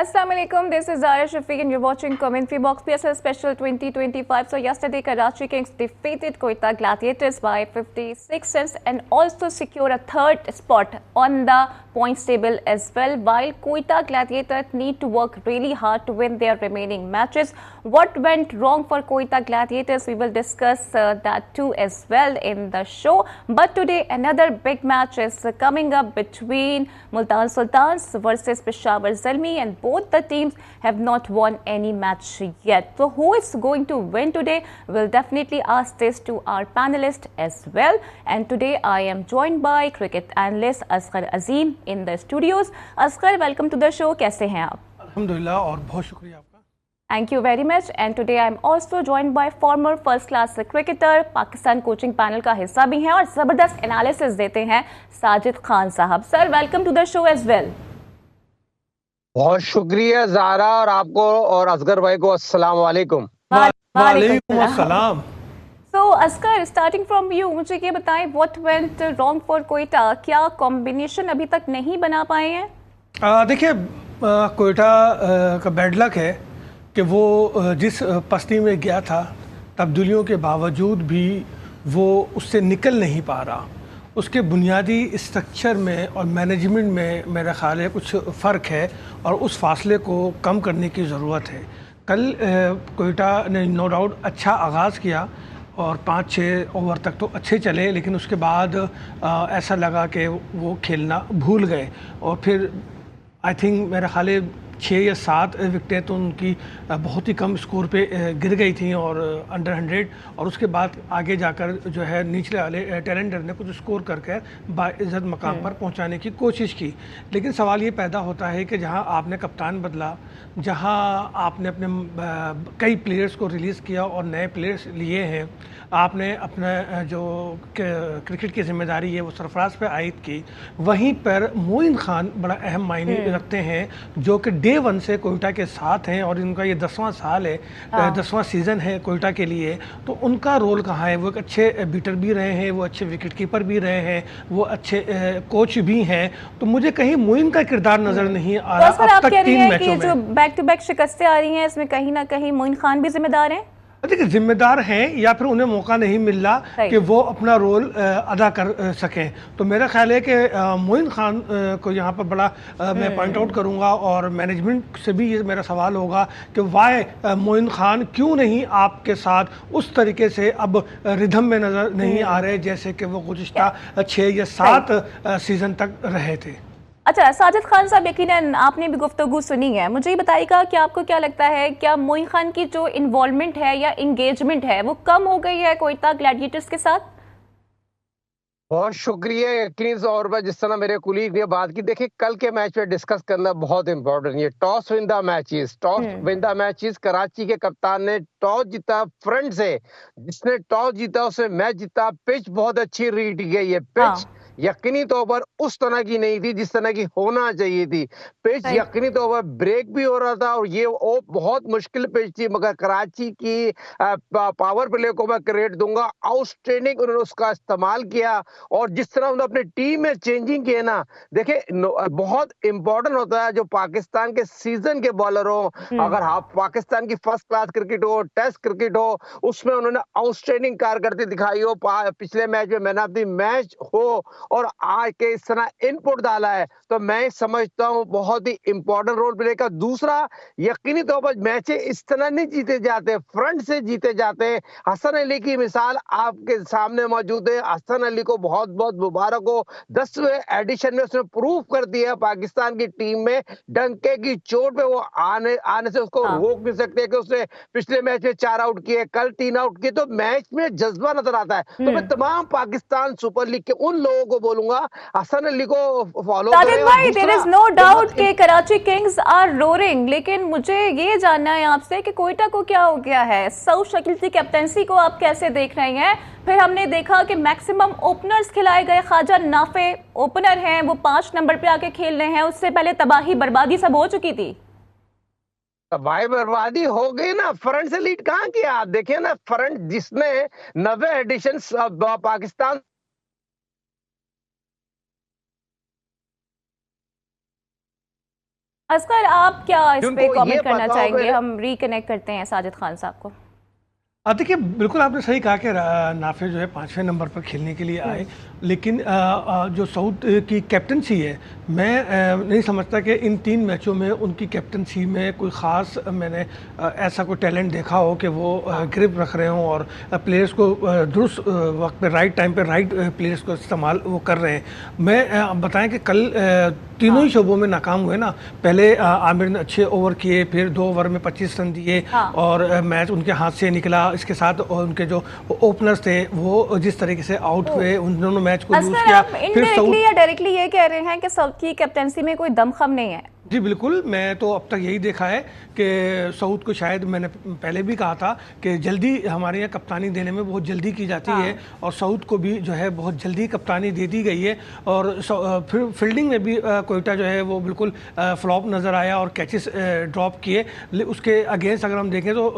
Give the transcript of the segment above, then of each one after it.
Assalamualaikum, this is Zara Shafiq and you're watching Commentary Box PSL Special 2025. So yesterday Karachi Kings defeated Quetta Gladiators by 56 runs and also secured a third spot on the points table as well, while Quetta Gladiators need to work really hard to win their remaining matches. What went wrong for Quetta Gladiators? We will discuss that too as well in the show. But today another big match is coming up between Multan Sultans versus Peshawar Zalmi, and both the teams have not won any match yet. So who is going to win today? We'll definitely ask this to our panelists as well. And today I am joined by cricket analyst Asghar Azim in the studios. Asghar, welcome to the show. कैसे हैं आप? अल्हम्दुलिल्लाह और बहुत शुक्रिया आपका. Thank you very much. And today I am also joined by former first class cricketer, Pakistan coaching panel का हिस्सा भी हैं और जबरदस्त एनालिसिस देते हैं साजिद खान साहब. Sir, welcome to the show as well. बहुत शुक्रिया ज़ारा और आपको और असगर भाई को अस्सलाम वालेकुम. वालेकुम अस्सलाम. So Asghar, starting from you, मुझे ये बताएं what went wrong for Quetta. क्या कॉम्बिनेशन अभी तक नहीं बना पाए हैं? देखिए, क्वेटा का बैड लक है कि वो जिस पस्ती में गया था तब्दीलियों के बावजूद भी वो उससे निकल नहीं पा रहा. उसके बुनियादी स्ट्रक्चर में और मैनेजमेंट में मेरा ख्याल है कुछ फ़र्क है और उस फासले को कम करने की ज़रूरत है. कल क्वेटा ने नो डाउट अच्छा आगाज़ किया और 5-6 ओवर तक तो अच्छे चले, लेकिन उसके बाद ऐसा लगा कि वो खेलना भूल गए और फिर आई थिंक मेरा ख्याल है 6 या 7 विकेटें तो उनकी बहुत ही कम स्कोर पे गिर गई थी और अंडर 100, और उसके बाद आगे जाकर जो है निचले वाले टैलेंटर ने कुछ स्कोर करके बाइज़्ज़त मकाम पर पहुंचाने की कोशिश की. लेकिन सवाल ये पैदा होता है कि जहां आपने कप्तान बदला, जहां आपने अपने कई प्लेयर्स को रिलीज़ किया और नए प्लेयर्स लिए हैं, आपने अपना जो क्रिकेट की जिम्मेदारी है वो सरफराज पे आयद की, वहीं पर मोइन खान बड़ा अहम मायने रखते हैं जो कि डे वन से कोयटा के साथ हैं और इनका ये 10वां साल है, 10वां सीज़न है कोयटा के लिए. तो उनका रोल कहाँ है? वो एक अच्छे बीटर भी रहे हैं, वो अच्छे विकेट कीपर भी रहे हैं, वो अच्छे कोच भी हैं. तो मुझे कहीं मोइन का किरदार नज़र नहीं आ रहा अब तक 3 मैचों में. जो बैक टू बैक शिकस्तें आ रही हैं, इसमें कहीं ना कहीं मोइन खान भी जिम्मेदार हैं. देखिए, जिम्मेदार हैं या फिर उन्हें मौका नहीं मिल रहा कि वो अपना रोल अदा कर सकें. तो मेरा ख्याल है कि मोइन खान को यहाँ पर बड़ा मैं पॉइंट आउट करूँगा और मैनेजमेंट से भी ये मेरा सवाल होगा कि वाई मोइन खान क्यों नहीं आपके साथ उस तरीके से अब रिदम में नज़र नहीं आ रहे जैसे कि वो गुज़िश्ता 6 या 7 सीज़न तक रहे थे. अच्छा साजिद खान साहब, यकीनन आपने भी गुफ्तगू सुनी है. मुझे ये बताइएगा कि आपको क्या लगता है, क्या मोइन खान की जो इन्वॉल्वमेंट है या इंगेजमेंट है वो कम हो गई है क्वेटा ग्लैडिएटर्स के साथ? बहुत शुक्रिया. यकीनी तौर पर जिस तरह मेरे कुलीग ने बात की, देखिए कल के मैच पे डिस्कस करना बहुत इंपॉर्टेंट है. Toss win the matches, toss win the matches. Karachi के कप्तान ने टॉस जीता फ्रंट से, जिसने टॉस जीता उसने मैच जीता. पिच बहुत अच्छी रीड की गई है. पिच यकीनी तौर पर उस तरह की नहीं थी जिस तरह की होना चाहिए थी. पिच यकीनी तौर पर ब्रेक भी हो रहा था और ये बहुत मुश्किल पिच थी, मगर कराची की पावर प्ले को मैं क्रेडिट दूंगा. आउटस्टैंडिंग उन्होंने उसका इस्तेमाल किया और जिस तरह उन्होंने अपनी टीम में चेंजिंग किए ना, देखिए बहुत इंपॉर्टेंट होता है जो पाकिस्तान के सीजन के बॉलर हो. अगर आप पाकिस्तान की फर्स्ट क्लास क्रिकेट हो, टेस्ट क्रिकेट हो, उसमें उन्होंने आउटस्टैंडिंग कारकर्दगी दिखाई हो. पिछले मैच में मैन ऑफ द मैच हो और आज के इस तरह इनपुट डाला है, तो मैं समझता हूं बहुत ही इंपॉर्टेंट रोल प्ले का. दूसरा, यकीनी तौर पर मैच इस तरह नहीं जीते जाते, फ्रंट से जीते जाते. हसन अली की मिसाल आपके सामने मौजूद है. हसन अली को बहुत बहुत मुबारक हो. 10वें एडिशन में उसने प्रूव कर दिया पाकिस्तान की टीम में डंके की चोट पे वो आने से उसको रोक नहीं सकते कि उसने पिछले मैच में 4 आउट किए, कल 3 आउट किए. तो मैच में जज्बा नजर आता है. तो मैं तमाम पाकिस्तान सुपर लीग के उन लोगों को बोलूंगा हसन अली को फॉलो करें. भाई, देयर इज नो डाउट कि कराची किंग्स आर रोरिंग, लेकिन मुझे ये जानना है आपसे कि क्वेटा को क्या हो गया है. सऊद शकील की कैप्टनसी को आप कैसे देख रहे हैं? फिर हमने देखा कि मैक्सिमम ओपनर्स खिलाए गए. ख्वाजा नाफे ओपनर हैं, वो 5 नंबर पे आके खेल रहे हैं. उससे पहले तबाही बर्बादी सब हो चुकी थी. भाई बर्बादी हो गई ना. फ्रंट से लीड कहाँ किया? आप देखिए ना, फ्रंट जिसने 90 एडिशन पाकिस्तान असगर, आप क्या इस पे जिनको ये कमेंट करना पता हो चाहेंगे? मेरे- हम रिकनेक्ट करते हैं साजिद खान साहब को। देखिए, बिल्कुल आपने सही कहा कि नाफे जो है 5वें नंबर पर खेलने के लिए आए, लेकिन जो साउथ की कैप्टनसी है, मैं नहीं समझता कि इन 3 मैचों में उनकी कैप्टनसी में कोई ख़ास मैंने ऐसा कोई टैलेंट देखा हो कि वो ग्रिप रख रहे हों और प्लेयर्स को दुरुस्त वक्त पे राइट टाइम पे राइट प्लेयर्स को इस्तेमाल वो कर रहे हैं। मैं बताएं कि कल तीनों ही शोबों में नाकाम हुए ना। पहले आमिर ने अच्छे ओवर किए, फिर 2 ओवर में 25 रन दिए और मैच उनके हाथ से निकला। इसके साथ उनके जो ओपनर्स थे वो जिस तरीके से आउट हुए, उन दोनों मैच को लूज किया। फिर इनडायरेक्टली या डायरेक्टली ये कह रहे हैं कि साउथ की कैप्टनसी में कोई दमखम नहीं है? जी बिल्कुल, मैं तो अब तक यही देखा है कि साउथ को, शायद मैंने पहले भी कहा था कि जल्दी हमारे यहाँ कप्तानी देने में बहुत जल्दी की जाती है और साउथ को भी जो है बहुत जल्दी कप्तानी दे दी गई है। और फिर फील्डिंग में भी कोयटा जो है वो बिल्कुल फ्लॉप नज़र आया और कैचेस ड्रॉप किए। उसके अगेंस्ट अगर हम देखें तो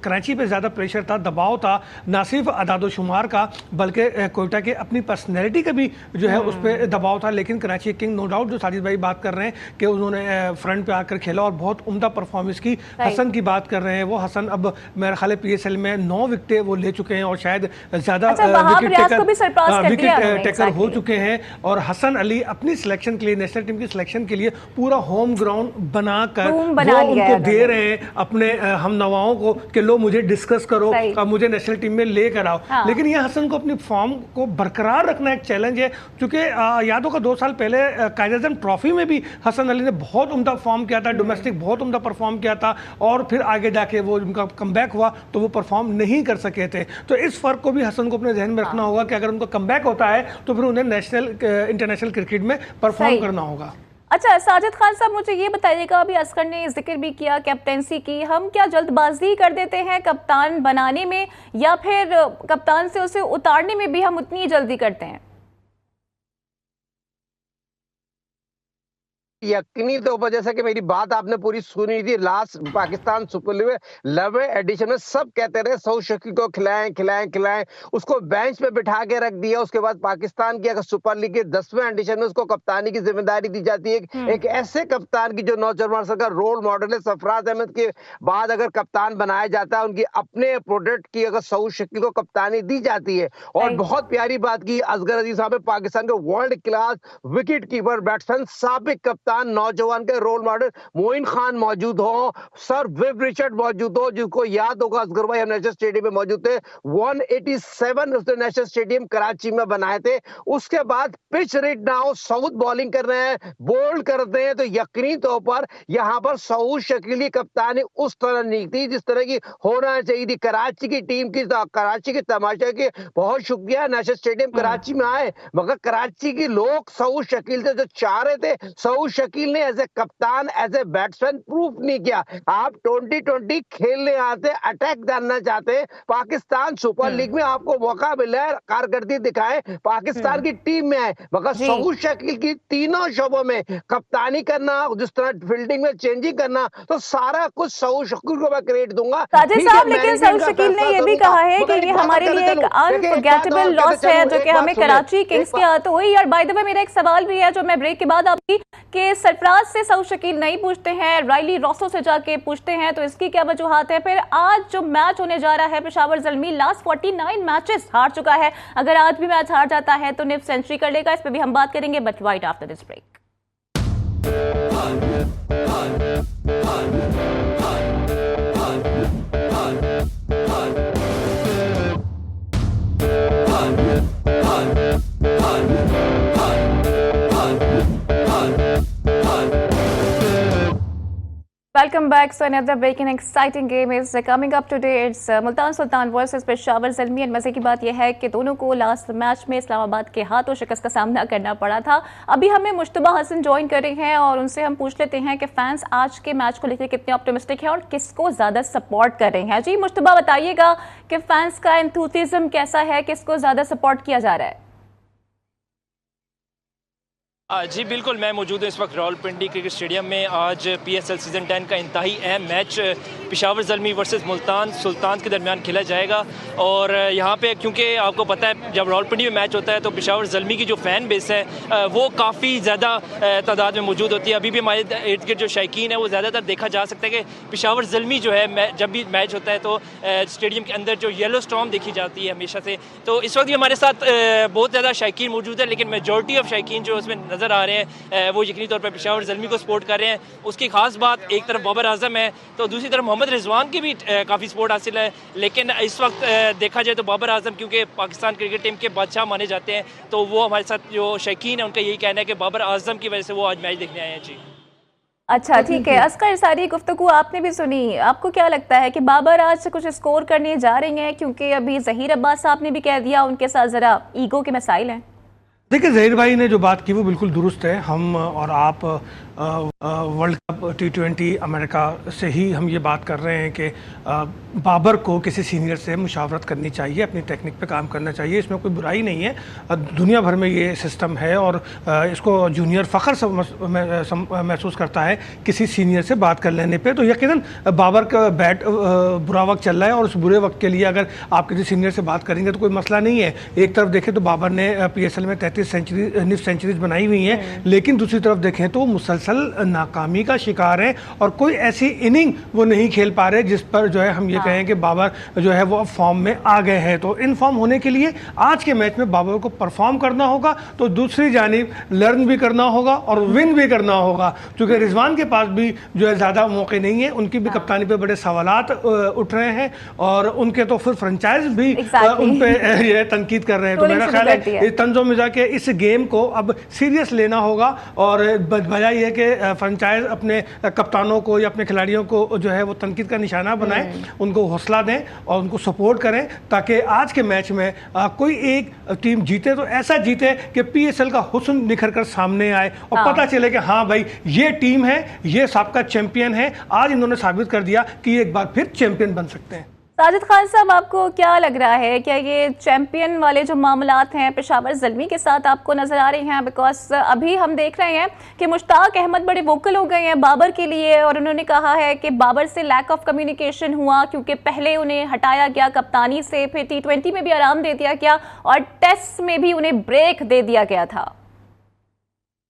कराची पे ज़्यादा प्रेशर था, दबाव था, ना सिर्फ अदादोशुमार का बल्कि कोयटा के अपनी पर्सनैलिटी का भी जो है उस पर दबाव था। लेकिन कराची किंग, नो डाउट जो साजिद भाई बात कर रहे हैं कि उन्होंने फ्रंट पे आकर खेला और बहुत उम्दा परफॉर्मेंस की। हसन की बात कर रहे हैं, वो हसन अब मेरे ख्याल PSL में 9 विकेटें वो ले चुके हैं और शायद ज़्यादा विकेट टेकर हो चुके हैं। और हसन अली अपनी सिलेक्शन के लिए, नेशनल टीम की सिलेक्शन के लिए पूरा होम ग्राउंड बनाकर वो उनको दे रहे हैं अपने हम नवाओं को कि लो मुझे डिस्कस करो, मुझे नेशनल टीम में लेकर आओ। लेकिन ये हसन को अपनी फॉर्म को बरकरार रखना एक चैलेंज है, क्योंकि याद होगा 2 साल पहले कायद-ए-आज़म ट्रॉफी में भी हसन अली ने बहुत उम्दा फॉर्म किया था, डोमेस्टिक बहुत उम्दा परफॉर्म किया था और फिर आगे जाके वो उनका कमबैक हुआ तो वो परफॉर्म नहीं कर सके थे। तो इस फर्क को भी हसन को अपने जहन में रखना होगा कि अगर उनका कमबैक होता है तो फिर उन्हें इंटरनेशनल क्रिकेट में परफॉर्म करना होगा। अच्छा साजिद खान साहब, मुझे ये बताइएगा, अभी असगर ने जिक्र भी किया कैप्टेंसी की, हम क्या जल्दबाजी कर देते हैं कप्तान बनाने में या फिर कप्तान से उसे उतारने में भी हम उतनी जल्दी करते हैं? यकीनी तौर पर, जैसा कि मेरी बात आपने पूरी सुनी थी, लास्ट पाकिस्तान सुपर लीग 11वें एडिशन में सब कहते रहे सऊद शकील को खिलाएं खिलाएं खिलाएं, उसको बेंच पे बिठा के रख दिया। उसके बाद पाकिस्तान की अगर सुपर लीग के 10वें एडिशन में उसको कप्तानी की जिम्मेदारी दी जाती है, एक ऐसे कप्तान की जो नौजवान का रोल मॉडल है। सरफराज अहमद के बाद अगर कप्तान बनाया जाता है, उनकी अपने प्रोडक्ट की अगर सऊद शकील को कप्तानी दी जाती है। और बहुत प्यारी बात की असगर अजीज साहब, पाकिस्तान के world class wicket keeper batsman, साबिक कप्तान, नौजवान के रोल मॉडल मोइन खान मौजूद हो, सर विव रिचर्ड मौजूद हो, जिसको याद होगा असगर भाई हम नेशनल स्टेडियम में मौजूद थे, 187 उसने नेशनल स्टेडियम कराची में बनाए थे। उसके बाद पिच रेट ना हो, साउथ बॉलिंग कर रहे हैं, बोल्ड करते हैं, तो यकीनी तौर पर यहां पर सऊद शकील की कप्तानी उस तरह नहीं थी जिस तरह की होना चाहिए थी। कराची की टीम की, कराची के तमाशा के बहुत शुक्रिया नेशनल स्टेडियम कराची में आए, मगर कराची के लोग सऊद शकील से जो चाह रहे थे, सऊद शकील ने एज ए कप्तान, एज ए बैट्समैन प्रूफ नहीं किया। आप 2020 खेलने आते, अटैक जानना चाहते हैं, पाकिस्तान सुपर लीग में आपको मौका मिला है, कारकर्दगी दिखाएं, पाकिस्तान की टीम में आए, मगर सऊद शकील की तीनों शोबों में कप्तानी करना, जिस तरह फील्डिंग में चेंजिंग करना, तो सारा कुछ सऊद शकील को मैं क्रेडिट दूंगा। साजिद साहब, लेकिन सऊद शकील ने यह भी कहा है कि ये हमारे लिए एक अनफॉरगेटेबल लॉस है जो कि हमें कराची किंग्स के हाथों हुई। और बाय द वे मेरा एक सवाल भी है जो मैं ब्रेक के बाद आपकी, कि सरफराज से सऊद शकील नहीं पूछते हैं, रायली रॉसो से जाके पूछते हैं, तो इसकी क्या वजूहात है? फिर आज जो मैच होने जा रहा है, पेशावर ज़ल्मी लास्ट 49 मैचेस हार चुका है, अगर आज भी मैच हार जाता है तो निफ सेंचुरी कर लेगा। इस पर भी हम बात करेंगे, but right after this break. Welcome back. So another breaking exciting game is coming up today. It's Multan Sultan versus Peshawar Zalmi. और मजे की बात यह है कि दोनों को लास्ट मैच में इस्लामाबाद के हाथों शिकस्त का सामना करना पड़ा था। अभी हमें मुश्तबा हसन ज्वाइन कर रहे हैं और उनसे हम पूछ लेते हैं कि फैंस आज के मैच को लेकर कितने ऑप्टिमिस्टिक हैं और किसको ज़्यादा सपोर्ट कर रहे हैं। जी मुश्तबा, बताइएगा कि फैंस का एंथुसियाज्म कैसा है, किसको ज़्यादा सपोर्ट किया जा रहा है? जी बिल्कुल, मैं मौजूद हूँ इस वक्त रावलपिंडी क्रिकेट स्टेडियम में। आज PSL सीज़न 10 का इंतहाई अहम मैच पेशावर ज़ल्मी वर्सेस मुल्तान सुल्तान के दरमियान खेला जाएगा। और यहाँ पे क्योंकि आपको पता है जब रावलपिंडी में मैच होता है तो पेशावर ज़ल्मी की जो फ़ैन बेस है वो काफ़ी ज़्यादा तादाद में मौजूद होती है। अभी भी हमारे इर्द गिर्द जो शायकीन है वो ज़्यादातर देखा जा सकता है कि पेशावर ज़ल्मी जो है जब भी मैच होता है तो स्टेडियम के अंदर जो येलो स्टॉर्म देखी जाती है हमेशा से। तो इस वक्त भी हमारे साथ बहुत ज़्यादा शायकीन मौजूद है, लेकिन मेजॉरिटी ऑफ शायकीन जो उसमें नज़र आ रहे हैं वो यकीनी तौर पर पेशावर ज़ल्मी को सपोर्ट कर रहे हैं। उसकी खास बात एक तरफ बाबर आजम है तो दूसरी तरफ मोहम्मद रिजवान की भी काफ़ी सपोर्ट हासिल है। लेकिन इस वक्त देखा जाए तो बाबर आजम क्योंकि पाकिस्तान क्रिकेट टीम के बादशाह माने जाते हैं तो वो हमारे साथ जो शायकीन है उनका यही कहना है कि बाबर आजम की वजह से वो आज मैच देखने आए हैं। जी अच्छा ठीक है, अस्कर सारी गुफ्तगू आपने भी सुनी, आपको क्या लगता है कि बाबर आज कुछ स्कोर करने जा रही हैं? क्योंकि अभी ज़हीर अब्बास साहब ने भी कह दिया उनके साथ ज़रा ईगो के मसाइल हैं। देखिए ज़हीर भाई ने जो बात की वो बिल्कुल दुरुस्त है। हम और आप वर्ल्ड कप T20 अमेरिका से ही हम ये बात कर रहे हैं कि बाबर को किसी सीनियर से मुशावरत करनी चाहिए, अपनी टेक्निक पे काम करना चाहिए, इसमें कोई बुराई नहीं है। दुनिया भर में ये सिस्टम है और इसको जूनियर फ़ख्र महसूस करता है किसी सीनियर से बात कर लेने पे। तो यकीनन बाबर का बैट बुरा वक्त चल रहा है और उस बुरे वक्त के लिए अगर आप किसी सीनियर से बात करेंगे तो कोई मसला नहीं है। एक तरफ देखें तो बाबर ने PSL में 33 सेंचुरीज बनाई हुई हैं, लेकिन दूसरी तरफ देखें तो मुसलसल नाकामी का शिकार है और कोई ऐसी इनिंग वो नहीं खेल पा रहे जिस पर जो है हम ये कहें कि बाबर जो है वो फॉर्म में आ गए हैं। तो इन फॉर्म होने के लिए आज के मैच में बाबर को परफॉर्म करना होगा, तो दूसरी जानिब लर्न भी करना होगा और विन भी करना होगा। क्योंकि रिजवान के पास भी जो है ज़्यादा मौके नहीं है, उनकी भी कप्तानी पे बड़े सवालात उठ रहे हैं और उनके तो फिर फ्रेंचाइज भी उन पे ये तनकीद कर रहे हैं। तो मेरा ख्याल है तंजो मिजा के इस गेम को अब सीरियस लेना होगा और बजाय ये कि फ्रेंचाइज अपने कप्तानों को या अपने खिलाड़ियों को जो है वो तनकीद का निशाना बनाएं, उनको हौसला दें और उनको सपोर्ट करें ताकि आज के मैच में कोई एक टीम जीते तो ऐसा जीते कि PSL का हुस्न निखर कर सामने आए और पता चले कि हाँ भाई ये टीम है, ये साबका चैंपियन है, आज इन्होंने साबित कर दिया कि एक बार फिर चैंपियन बन सकते हैं। साजिद खान साहब, आपको क्या लग रहा है, क्या ये चैंपियन वाले जो मामलात हैं पेशावर ज़ल्मी के साथ आपको नजर आ रहे हैं? बिकॉज अभी हम देख रहे हैं कि मुश्ताक अहमद बड़े वोकल हो गए हैं बाबर के लिए और उन्होंने कहा है कि बाबर से लैक ऑफ कम्युनिकेशन हुआ क्योंकि पहले उन्हें हटाया गया कप्तानी से, फिर T20 में भी आराम दे दिया गया और टेस्ट में भी उन्हें ब्रेक दे दिया गया था।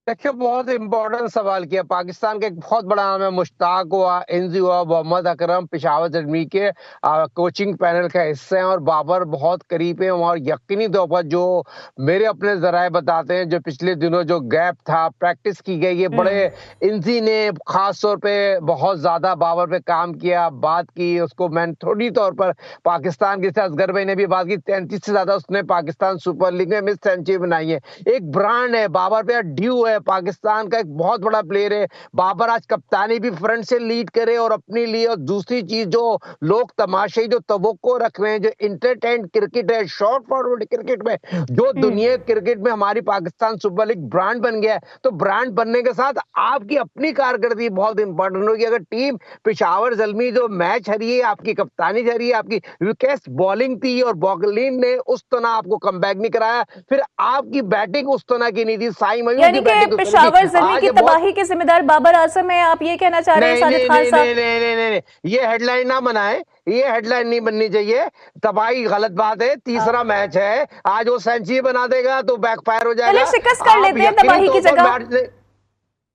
देखिए बहुत इंपॉर्टेंट सवाल किया। पाकिस्तान का एक बहुत बड़ा नाम है, मुश्ताक हुआ, इंजी हुआ, मोहम्मद अकरम पेशावर ज़ल्मी के कोचिंग पैनल का हिस्सा हैं और बाबर बहुत करीब है। और यकीनी तौर पर जो मेरे अपने जराए बताते हैं जो पिछले दिनों जो गैप था प्रैक्टिस की गई है, बड़े इंजी ने खास तौर पे बहुत ज्यादा बाबर पे काम किया, बात की उसको। मैंने थोड़ी तौर पर पाकिस्तान के साथ असगर भाई ने भी बात की, 33 से ज्यादा उसने पाकिस्तान सुपर लीग में मिस सेंचुरी बनाई है। एक ब्रांड है बाबर पे, ड्यू है, पाकिस्तान का एक बहुत बड़ा प्लेयर है। बाबर आज कप्तानी भी फ्रंट से लीड करे और अपने लिए, और दूसरी चीज जो लोग तमाशे जो तवक्को रख रहे हैं, जो इंटरटेन क्रिकेट है, शॉर्ट फॉरवर्ड क्रिकेट में जो दुनिया क्रिकेट में हमारी पाकिस्तान सुपर लीग ब्रांड बन गया है, तो ब्रांड बनने के साथ आपकी अपनी कारकर्दगी बहुत इंपॉर्टेंट होगी। अगर टीम पेशावर ज़ल्मी जो मैच हरी है, आपकी कप्तानी हरी है, आपकी विकेट बॉलिंग थी और बॉलिंग ने उस तरह आपको कमबैक नहीं कराया, फिर आपकी बैटिंग उस तरह की नहीं थी। साई मयूर की बैटिंग पेशावर ज़ल्मी की तबाही के जिम्मेदार बाबर आजम है, आप ये कहना चाह रहे हैं साजिद खान साहब? नहीं, ये हेडलाइन ना बनाए, ये हेडलाइन नहीं बननी चाहिए। तबाही गलत बात है, तीसरा मैच है, आज वो सेंचुरी बना देगा तो बैकफायर हो जाएगा। शिकस्त कर लेते हैं तबाही की जगह।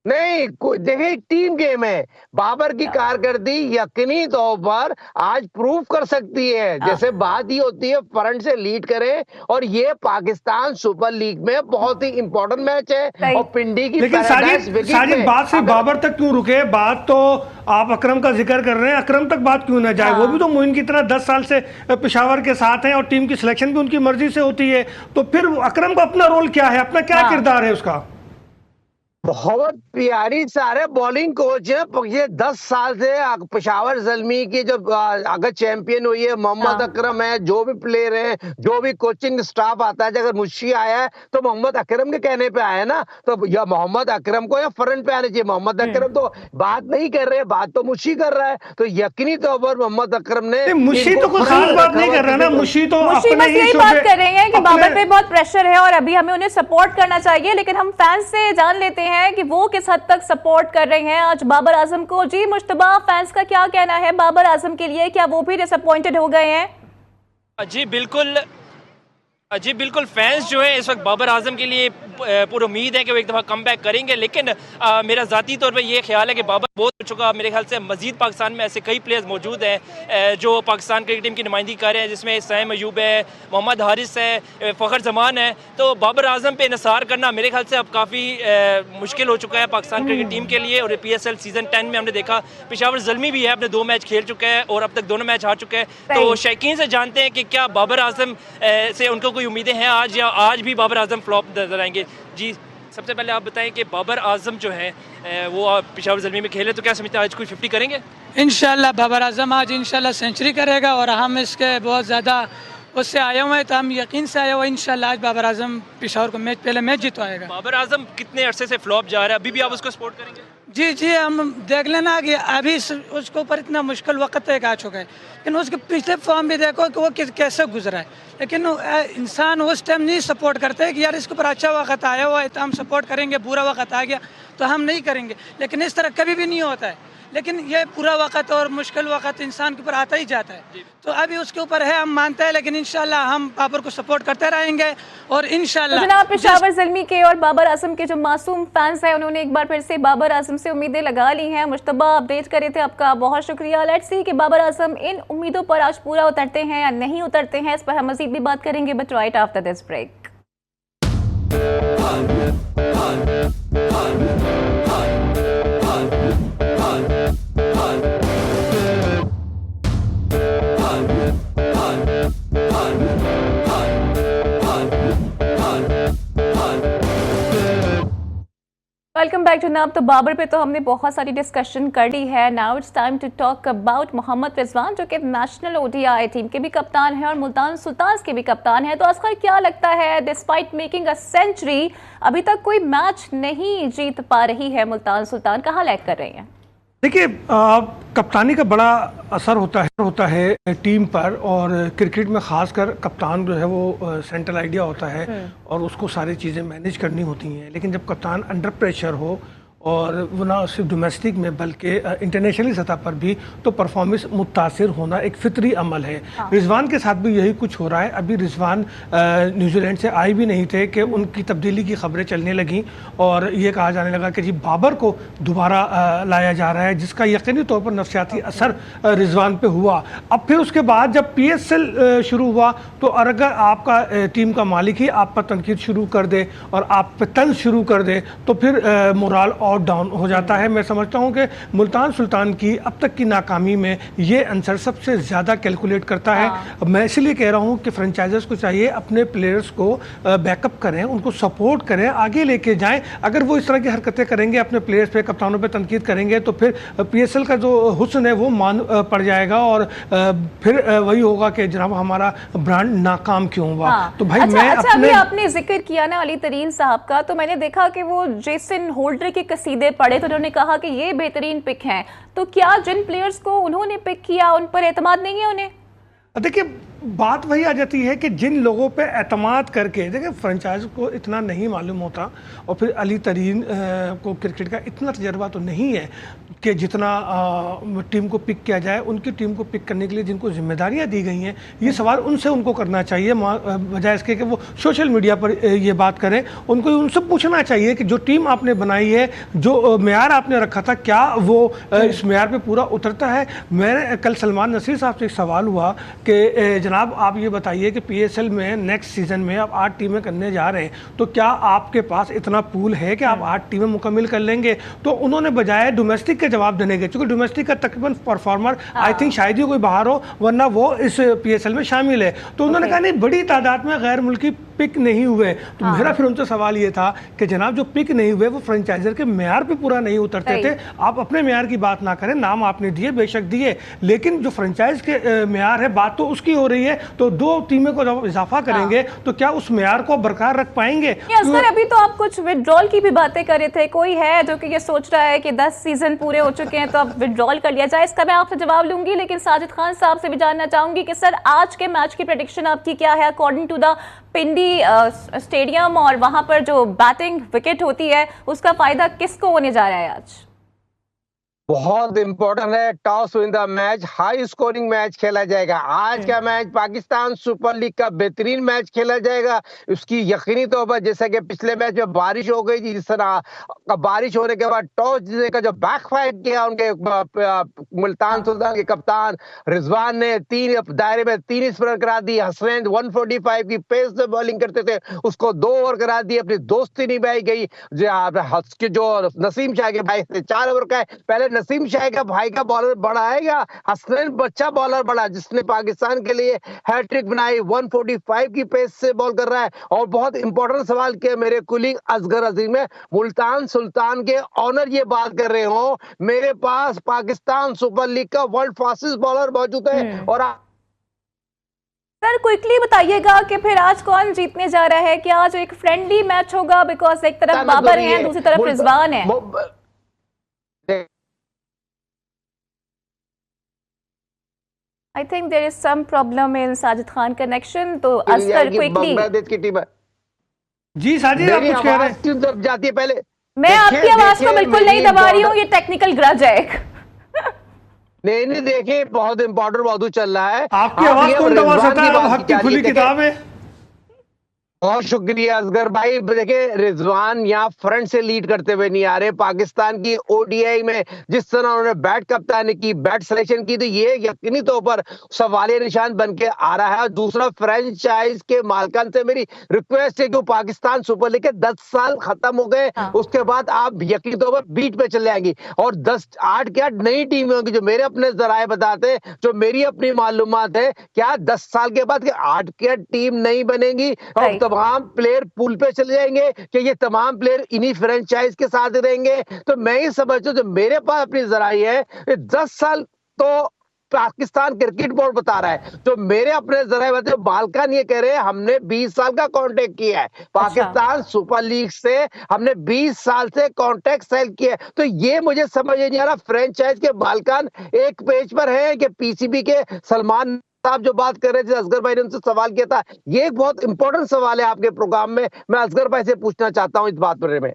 नहीं, देखिए टीम गेम है, बाबर की कारकर्दगी यकीनी तौर पर आज प्रूव कर सकती है। जैसे बात ही होती है फ्रंट से लीड करें, और ये पाकिस्तान सुपर लीग में बहुत ही इंपॉर्टेंट मैच है और पिंडी की साजिद बात से बाबर तक क्यों रुके? बात तो आप अकरम का जिक्र कर रहे हैं, अकरम तक बात क्यों ना जाए? वो भी तो मोइन की तरह 10 साल से पेशावर के साथ हैं और टीम की सिलेक्शन भी उनकी मर्जी से होती है। तो फिर अकरम का अपना रोल क्या है, अपना क्या किरदार है उसका? बहुत प्यारी सारे बॉलिंग कोच है, पिछले 10 साल से पेशावर ज़ल्मी की जो अगर चैंपियन हुई है मोहम्मद अकरम है, जो भी प्लेयर है, जो भी कोचिंग स्टाफ आता है, अगर मुश्शी आया है तो मोहम्मद अकरम के कहने पे आया ना, तो या मोहम्मद अकरम को या फ्रंट पे आने चाहिए। मोहम्मद अकरम तो बात नहीं कर रहे, बात तो मुश्शी कर रहा है, तो यकीनी तौर पर मोहम्मद अकरम ने मुश्शी तो कुछ खास बात नहीं कर रहा ना, मुश्शी तो अपने ही बात कर रहे हैं कि बाबर पे बहुत प्रेशर है और अभी हमें उन्हें सपोर्ट करना चाहिए। लेकिन हम फैंस से जान लेते हैं हैं कि वो किस हद तक सपोर्ट कर रहे हैं आज बाबर आजम को। जी मुश्तबा, फैंस का क्या कहना है बाबर आजम के लिए, क्या वो भी डिसअपॉइंटेड हो गए हैं? जी बिल्कुल फैंस जो है इस वक्त बाबर आजम के लिए पूरी उम्मीद है कि वो एक दफ़ा कम बैक करेंगे, लेकिन मेरा ज़ाती तौर पे ये ख्याल है कि बाबर बहुत हो चुका। मेरे ख्याल से मज़ीद पाकिस्तान में ऐसे कई प्लेयर्स मौजूद हैं जो पाकिस्तान क्रिकेट टीम की नुमाइंदगी कर रहे हैं, जिसमें सैम अयूब है, मोहम्मद हारिस है, फ़खर जमान है। तो बाबर आजम पे इंसार करना मेरे ख्याल से अब काफ़ी मुश्किल हो चुका है पाकिस्तान क्रिकेट टीम के लिए। और PSL सीज़न 10 में हमने देखा पेशावर ज़ल्मी भी है, अपने 2 मैच खेल चुका है और अब तक दोनों मैच हार चुके हैं। तो शौकीन से जानते हैं कि क्या बाबर आजम से उनको कोई उम्मीदें हैं आज, या आज भी बाबर आजम फ्लॉप नजर आएंगे? जी सबसे पहले आप बताएं कि बाबर आजम जो है वो पेशावर ज़ल्मी में खेले, तो क्या समझते हैं आज कोई 50 करेंगे? इंशाल्लाह बाबर आजम आज इंशाल्लाह सेंचुरी करेगा और हम इसके बहुत ज़्यादा उससे आए हुए हैं, तो हम यकीन से आए हुए इंशाल्लाह आज बाबर आजम पेशावर को पहले मैच जितवाएगा। बाबर आजम कितने अरसे से फ्लॉप जा रहा है, अभी भी आप उसको सपोर्ट करेंगे? जी हम देख लेना कि अभी उसके ऊपर इतना मुश्किल वक्त एक आ चुका है, लेकिन उसके पिछले फॉर्म भी देखो कि वो कैसे गुजरा है। लेकिन इंसान उस टाइम नहीं सपोर्ट करते कि यार इसके ऊपर अच्छा वक्त आया हुआ है तो हम सपोर्ट करेंगे, बुरा वक्त आ गया तो हम नहीं करेंगे। लेकिन इस तरह कभी भी नहीं होता है, लेकिन ये पूरा वक्त और मुश्किल वक्त इंसान के ऊपर आता ही जाता है। तो अभी उसके ऊपर है, हम मानते हैं, लेकिन इंशाल्लाह हम बाबर को सपोर्ट करते रहेंगे और इंशाल्लाह। तो जनाब पेशावर ज़ल्मी के और बाबर आजम के जो मासूम फैंस हैं उन्होंने एक बार फिर से बाबर आजम से उम्मीदें लगा ली हैं। मुश्तबा अपडेट करे थे, आपका बहुत शुक्रिया। लेट्स सी कि बाबर आजम इन उम्मीदों पर आज पूरा उतरते हैं या नहीं उतरते हैं, इस पर हम मजीद भी बात करेंगे, but right after this break. Welcome back जनाब। तो बाबर पे तो हमने बहुत सारी डिस्कशन कर ली है। Now it's time to talk about Mohammad Rizwan, जो कि नेशनल ODI टीम के भी कप्तान हैं और मुल्तान सुल्तान्स के भी कप्तान हैं। तो असगर क्या लगता है, डिस्पाइट मेकिंग अ सेंचुरी अभी तक कोई मैच नहीं जीत पा रही है मुल्तान सुल्तान, कहाँ लैग कर रही हैं? देखिए, कप्तानी का बड़ा असर होता है टीम पर, और क्रिकेट में खासकर कप्तान जो है वो सेंट्रल आइडिया होता है और उसको सारी चीज़ें मैनेज करनी होती हैं। लेकिन जब कप्तान अंडर प्रेशर हो, और वो ना सिर्फ डोमेस्टिक में बल्कि इंटरनेशनल सतह पर भी, तो परफॉर्मेंस मुतासिर होना एक फितरी अमल है। रिजवान के साथ भी यही कुछ हो रहा है। अभी रिजवान न्यूजीलैंड से आए भी नहीं थे कि उनकी तब्दीली की खबरें चलने लगीं और ये कहा जाने लगा कि जी बाबर को दोबारा लाया जा रहा है, जिसका यकीनी तौर पर नफसियाती असर रिजवान पे हुआ। अब फिर उसके बाद जब PSL शुरू हुआ, तो अगर आपका टीम का मालिक ही आप पर तनकीद शुरू कर दे और आप पर तंज शुरू कर दे, तो फिर मोराल और डाउन हो जाता है। मैं समझता हूं कि मुल्तान सुल्तान की अब तक की नाकामी में ये आंसर सबसे ज़्यादा कैलकुलेट करता है। मैं इसलिए कह रहा हूं कि फ्रेंचाइजर्स को चाहिए अपने प्लेयर्स को बैकअप करें, उनको सपोर्ट करें, आगे लेके जाएं। अगर वो इस तरह की हरकतें करेंगे, अपने प्लेयर्स पे, कप्तानों पे तनकीद करेंगे, तो फिर PSL का जो हुस्न है वो मान पड़ जाएगा और फिर वही होगा कि जनाब हमारा ब्रांड नाकाम क्यों हुआ। तो भाई अभी आपने जिक्र किया ना अली तरीन साहब का, तो मैंने देखा कि वो जेसन होल्डर के सीधे पड़े, तो उन्होंने कहा कि ये बेहतरीन पिक हैं। तो क्या जिन प्लेयर्स को उन्होंने पिक किया उन पर एतमाद नहीं है उन्हें? देखिए, बात वही आ जाती है कि जिन लोगों पे एतमाद करके, देखिए फ्रेंचाइज को इतना नहीं मालूम होता, और फिर अली तरीन को क्रिकेट का इतना तजर्बा तो नहीं है कि जितना टीम को पिक किया जाए। उनकी टीम को पिक करने के लिए जिनको जिम्मेदारियां दी गई हैं, ये सवाल उनसे उनको करना चाहिए, बजाय इसके कि वो सोशल मीडिया पर ये बात करें। उनको उनसे पूछना चाहिए कि जो टीम आपने बनाई है, जो मेयार आपने रखा था, क्या वो इस मेयार पर पूरा उतरता है? मैंने कल सलमान नसीर साहब से एक सवाल हुआ कि जनाब आप ये बताइए कि PSL में नेक्स्ट सीजन में आप 8 टीमें करने जा रहे हैं, तो क्या आपके पास इतना पूल है कि आप 8 टीमें मुकम्मल कर लेंगे? तो उन्होंने बजाय डोमेस्टिक के जवाब देने के, क्योंकि डोमेस्टिक का तकरीबन परफॉर्मर आई थिंक शायद ही कोई बाहर हो, वरना वो इस PSL में शामिल है। तो उन्होंने कहा नहीं, बड़ी तादाद में गैर मुल्की पिक नहीं हुए। तो मेरा फिर उनसे सवाल ये था कि जनाब जो पिक नहीं हुए वो फ्रेंचाइजर के मेयार पे पूरा नहीं उतरते थे। आप अपने मेयार की बात ना करें, नाम आपने दिए, बेशक दिए, लेकिन जो फ्रेंचाइज के मेयार है, बात तो उसकी हो रही है। तो 2 टीमें को जब इजाफा करेंगे तो क्या उस मेयार को बरकरार रख पाएंगे? असगर अभी तो आप कुछ विड्रॉल की भी बातें कर रहे थे, कोई है जो कि ये सोच रहा है कि 10 सीजन पूरे हो चुके हैं तो अब विड्रॉल कर लिया जाए? इसका मैं आपसे जवाब लूंगी, लेकिन साजिद खान साहब से भी जानना चाहूंगी कि सर आज के मैच की प्रेडिक्शन आपकी क्या है according to the Pindi stadium और वहां पर जो बैटिंग विकेट होती है उसका फायदा किसको होने जा रहा है आज? बहुत इंपॉर्टेंट है, toss win the match, high scoring match खेला जाएगा। आज का मैच पाकिस्तान सुपर लीग का बेहतरीन मैच खेला जाएगा। उसकी यकीनी तौर पर, जैसा कि पिछले मैच में बारिश हो गई थी, जिस तरह बारिश होने के बाद टॉस जीतने का जो बैकफायर किया उनके मुल्तान सुल्तान के कप्तान रिजवान ने दायरे में 3 स्पिनर करा दी। हसनैन 145 की पेस से बॉलिंग करते थे, उसको 2 ओवर करा दी, अपनी दोस्ती निभाई गई। जो नसीम शाह के भाई से 4 ओवर का है, पहले नसीम शाह का भाई का बॉलर बड़ा आएगा, हसनैन बच्चा बॉलर बड़ा, जिसने पाकिस्तान के लिए हैट्रिक बनाई, 145 की पेस से बॉल कर रहा है। और बहुत इंपॉर्टेंट सवाल किया मेरे कुलीग असगर अजीम है, मुल्तान सुल्तान के ऑनर ये बात कर रहे हो, मेरे पास पाकिस्तान सुपर लीग का वर्ल्ड फास्टेस्ट बॉलर मौजूद है। और सर क्विकली बताइएगा कि फिर आज कौन जीतने जा रहा है? क्या आज एक फ्रेंडली मैच होगा? बिकॉज एक तरफ बाबर है, दूसरी तरफ रिजवान है। I think there is some problem in Sajid Khan connection, तो असगर क्विकली। बांग्लादेश की टीम है जी। साजिद आप कुछ कह रहे हैं? क्यों दब जाती है? पहले मैं आपकी आवाज को बिल्कुल नहीं दबा रही हूँ, ये टेक्निकल ग्रज है। नहीं देखिए, बहुत इंपॉर्टेंट मौजूद चल रहा है। आपकी आवाज कौन दबा सकता है? हक की खुली किताब है। बहुत शुक्रिया असगर भाई। देखिए, रिजवान यहाँ फ्रंट से लीड करते हुए नहीं आ रहे। पाकिस्तान की ओडीआई में जिस तरह उन्होंने बैट कप्तानी की, बैट सिलेक्शन की, तो ये यकीनी तौर पर सवालिया निशान बन के आ रहा है। दूसरा, फ्रेंचाइज के मालकान से मेरी रिक्वेस्ट है कि पाकिस्तान सुपर लीग के 10 साल खत्म हो गए, उसके बाद आप यकीनी तौर पर बीट पे चले आएंगी और 8 क्या नई टीम होंगी। जो मेरे अपने जराए बताते, जो मेरी अपनी मालूमात है, क्या 10 साल के बाद 8 क्या टीम नहीं बनेगी और तमाम प्लेयर पूल पे चले जाएंगे कि ये तमाम प्लेयर इन्हीं फ्रेंचाइज के साथ रहेंगे। तो मैं ये समझता हूं, जो मेरे पास अपनी जराई है, 10 साल तो पाकिस्तान क्रिकेट बोर्ड बता रहा है, जो मेरे अपने जराए बता, बालकान ये कह रहे हैं हमने 20 साल का कॉन्ट्रैक्ट किया है पाकिस्तान सुपर लीग से, हमने 20 साल से कॉन्ट्रैक्ट साइन किया है। तो ये मुझे समझ नहीं आ रहा, फ्रेंचाइज के बालकान एक पेज पर है कि पीसीबी के सलमान आप जो बात कर रहे थे, असगर भाई ने उनसे सवाल किया था, ये एक बहुत इंपॉर्टेंट सवाल है आपके प्रोग्राम में। मैं असगर भाई से पूछना चाहता हूं इस बात पर में।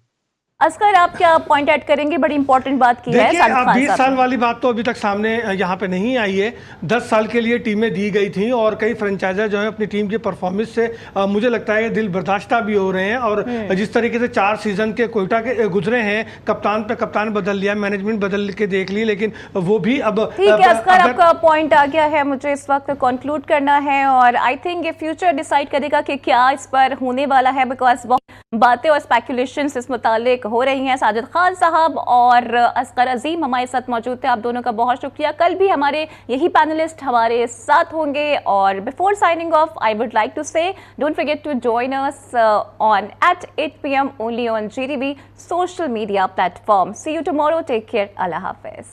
असगर आप क्या पॉइंट ऐड करेंगे? बड़ी इंपॉर्टेंट बात की है। देखिए, अब 20 साल वाली बात तो अभी तक सामने यहाँ पे नहीं आई है। 10 साल के लिए टीमें दी गई थी और कई फ्रेंचाइजर जो है अपनी टीम की परफॉर्मेंस से मुझे लगता है दिल बर्दाश्ता भी हो रहे हैं। और जिस तरीके से 4 सीजन के कोयटा के गुजरे हैं, कप्तान पे कप्तान बदल लिया, मैनेजमेंट बदल के देख ली, लेकिन वो भी अब ठीक है। असगर आपका पॉइंट आ गया है, मुझे इस वक्त कंक्लूड करना है और आई थिंक ये फ्यूचर डिसाइड करेगा कि क्या इस पर होने वाला है, बिकॉज बहुत बातें और स्पेकुलेशंस इस मुतालिक हो रही हैं। साजिद खान साहब और असगर अजीम हमारे साथ मौजूद थे, आप दोनों का बहुत शुक्रिया। कल भी हमारे यही पैनलिस्ट हमारे साथ होंगे। और before signing off, I would like to say don't forget to join us on at 8 PM only ऑन GTV social media platform. See you tomorrow, take care, अल्लाह हाफिज।